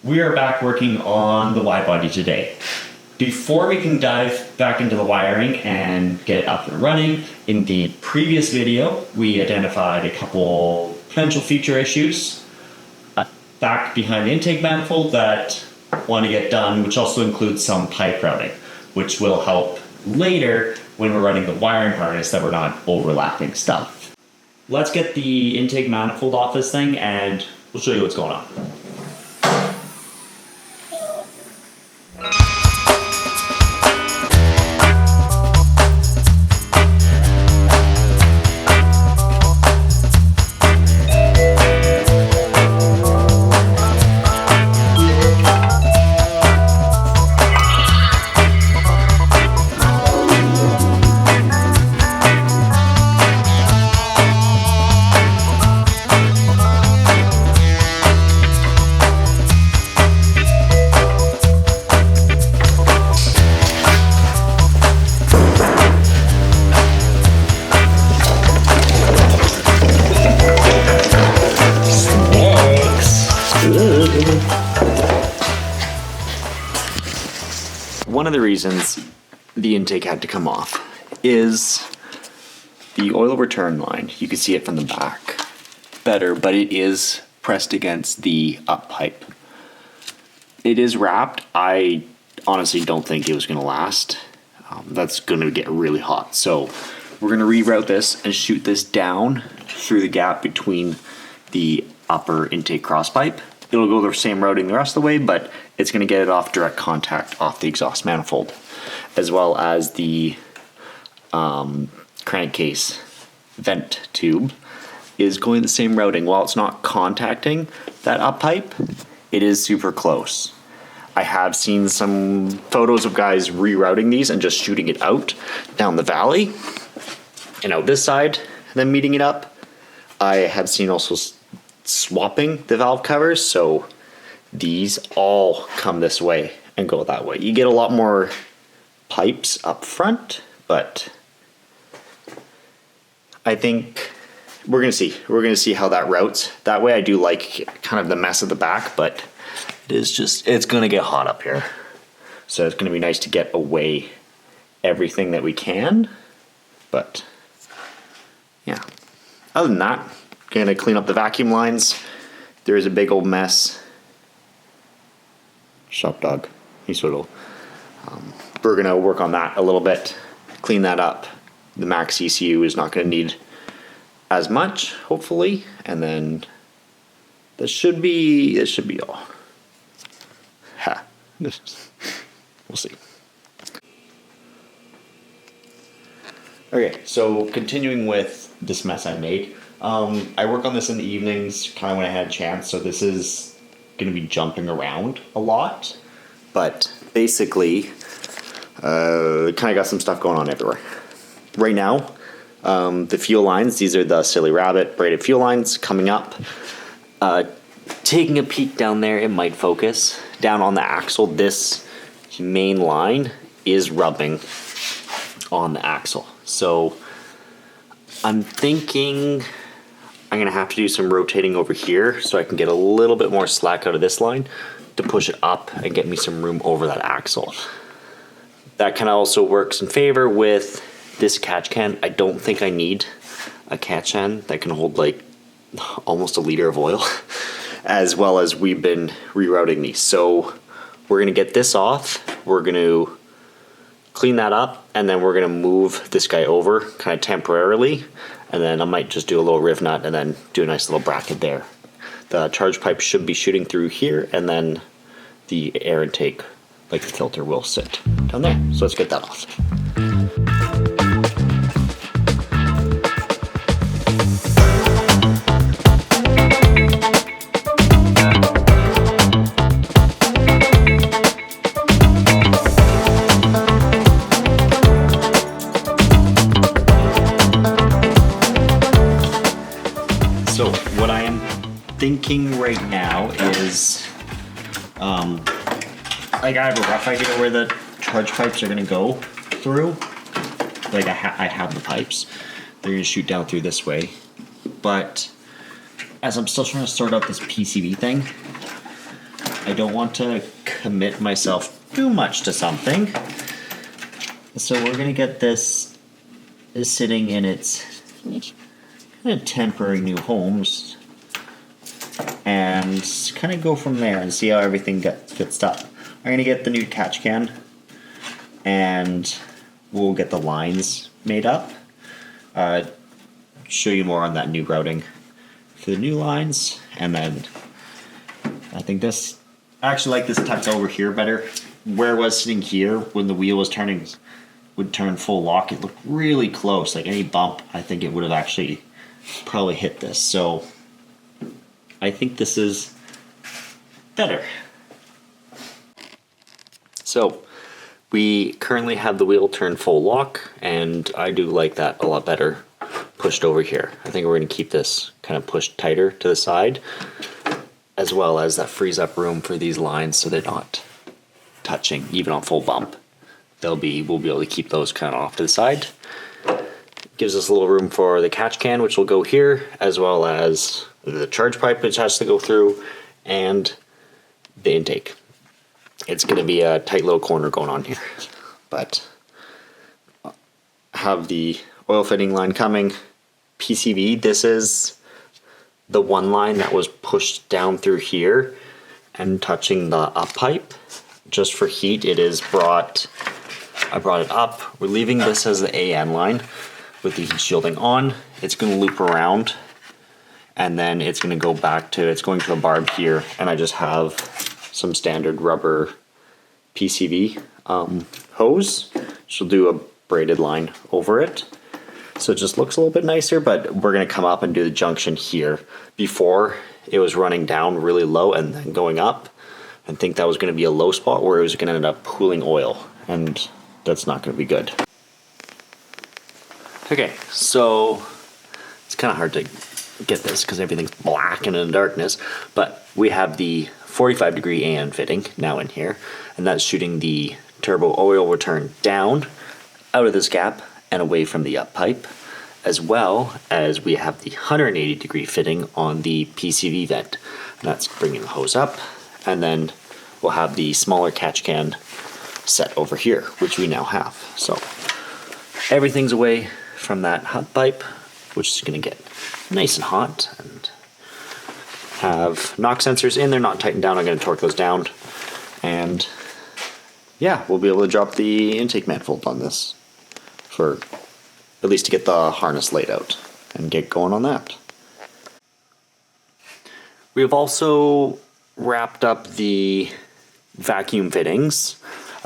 We are back working on the wide body today. Before we can dive back into the wiring and get it up and running, in the previous video, we identified a couple potential feature issues back behind the intake manifold that want to get done, which also includes some pipe routing, which will help later when we're running the wiring harness that we're not overlapping stuff. Let's get the intake manifold off this thing and we'll show you what's going on. One of the reasons the intake had to come off is the oil return line. You can see it from the back better, but it is pressed against the up pipe. It is wrapped. I honestly don't think it was going to last. That's going to get really hot. So we're going to reroute this and shoot this down through the gap between the upper intake cross pipe. It'll go the same routing the rest of the way, but it's going to get it off direct contact off the exhaust manifold, as well as the crankcase vent tube is going the same routing. While it's not contacting that up pipe, it is super close. I have seen some photos of guys rerouting these and just shooting it out down the valley and out this side, then meeting it up. I have seen also swapping the valve covers, so these all come this way and go that way. You get a lot more pipes up front, but I think we're gonna see how that routes. That way I do like kind of the mess of the back, but it's gonna get hot up here. So it's gonna be nice to get away everything that we can, but yeah. Other than that, gonna clean up the vacuum lines. There is a big old mess. Shop dog, he's little. We're gonna work on that a little bit, clean that up. The Maxx ECU is not gonna need as much, hopefully, and then this should be all. Ha. We'll see. Okay, so continuing with this mess I made. I work on this in the evenings, kind of when I had a chance, so this is going to be jumping around a lot, but basically, kind of got some stuff going on everywhere. Right now, the fuel lines, these are the Silly Rabbit braided fuel lines coming up. Taking a peek down there, it might focus. Down on the axle, this main line is rubbing on the axle. So I'm thinking I'm gonna have to do some rotating over here so I can get a little bit more slack out of this line to push it up and get me some room over that axle. That kind of also works in favor with this catch can. I don't think I need a catch can that can hold like almost a liter of oil, as well as we've been rerouting these. So we're gonna get this off, we're gonna clean that up, and then we're gonna move this guy over kind of temporarily, and then I might just do a little riv nut and then do a nice little bracket there. The charge pipe should be shooting through here, and then the air intake, like the filter, will sit down there. So let's get that off. So what I am thinking right now is, like I have a rough idea where the charge pipes are gonna go through. Like I have the pipes. They're gonna shoot down through this way. But as I'm still trying to sort out this PCB thing, I don't want to commit myself too much to something. So we're gonna get this is sitting in its kind of temporary new homes and kind of go from there and see how everything gets fixed up. I'm gonna get the new catch can and we'll get the lines made up. Show you more on that new routing for the new lines, and then I think this, I actually like this tucked over here better. Where it was sitting here when the wheel was turning, would turn full lock, it looked really close. Like any bump, I think it would have actually probably hit this. So I think this is better. So we currently have the wheel turned full lock, and I do like that a lot better pushed over here. I think we're going to keep this kind of pushed tighter to the side, as well as that frees up room for these lines so they're not touching even on full bump. We'll be able to keep those kind of off to the side. Gives us a little room for the catch can, which will go here, as well as the charge pipe, which has to go through, and the intake. It's going to be a tight little corner going on here, but have the oil fitting line coming. PCV, this is the one line that was pushed down through here and touching the up pipe. Just for heat, it is brought, I brought it up. We're leaving this as the AN line with the heat shielding on. It's going to loop around, and then it's going to go back to, it's going to a barb here, and I just have some standard rubber PCV hose, which will do a braided line over it. So it just looks a little bit nicer, but we're going to come up and do the junction here. Before, it was running down really low and then going up. I think that was going to be a low spot where it was going to end up pooling oil, and that's not going to be good. Okay, so it's kind of hard to get this because everything's black and in darkness, but we have the 45-degree AN fitting now in here, and that's shooting the turbo oil return down out of this gap and away from the up pipe, as well as we have the 180-degree fitting on the PCV vent. And that's bringing the hose up, and then we'll have the smaller catch can set over here, which we now have. So everything's away from that hot pipe, which is going to get nice and hot, and have knock sensors in. They're not tightened down. I'm going to torque those down, and yeah, we'll be able to drop the intake manifold on this, for at least to get the harness laid out and get going on that. We have also wrapped up the vacuum fittings.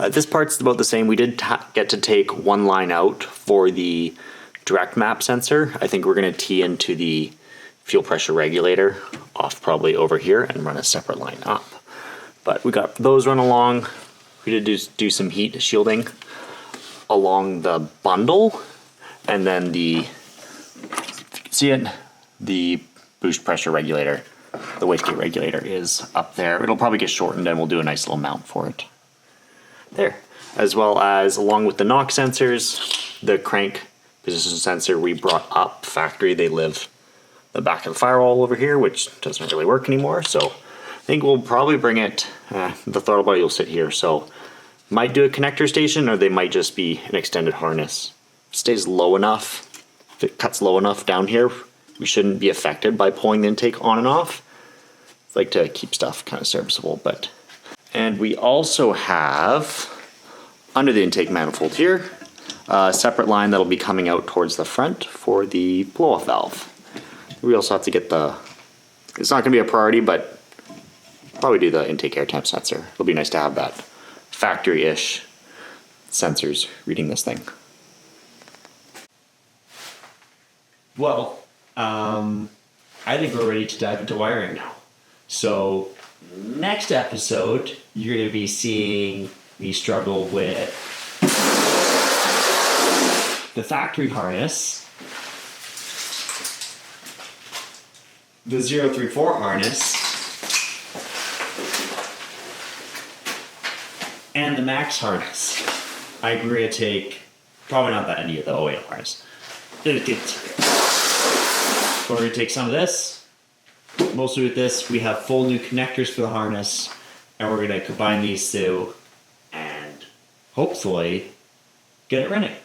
This part's about the same. We did get to take one line out for the direct map sensor. I think we're going to tee into the fuel pressure regulator off probably over here and run a separate line up. But we got those run along. We did do some heat shielding along the bundle, and then the, if you can see it, the boost pressure regulator, the wastegate regulator is up there. It'll probably get shortened and we'll do a nice little mount for it there. As well as along with the knock sensors, the crank position sensor we brought up factory. They live the back of the firewall over here, which doesn't really work anymore. So I think we'll probably bring it, the throttle body will sit here. So might do a connector station, or they might just be an extended harness. If it stays low enough, if it cuts low enough down here, we shouldn't be affected by pulling the intake on and off. I like to keep stuff kind of serviceable, but. And we also have, under the intake manifold here, a separate line that'll be coming out towards the front for the blow-off valve. We also have to get the, it's not gonna be a priority, but probably do the intake air temp sensor. It'll be nice to have that factory-ish sensors reading this thing. Well, I think we're ready to dive into wiring now. So next episode, you're going to be seeing me struggle with the factory harness, the 034 harness, and the Maxx harness. I think we're going to take, probably not that any of the OEM harness. We're going to take some of this. Mostly with this, we have full new connectors for the harness, and we're going to combine these two and hopefully get it running.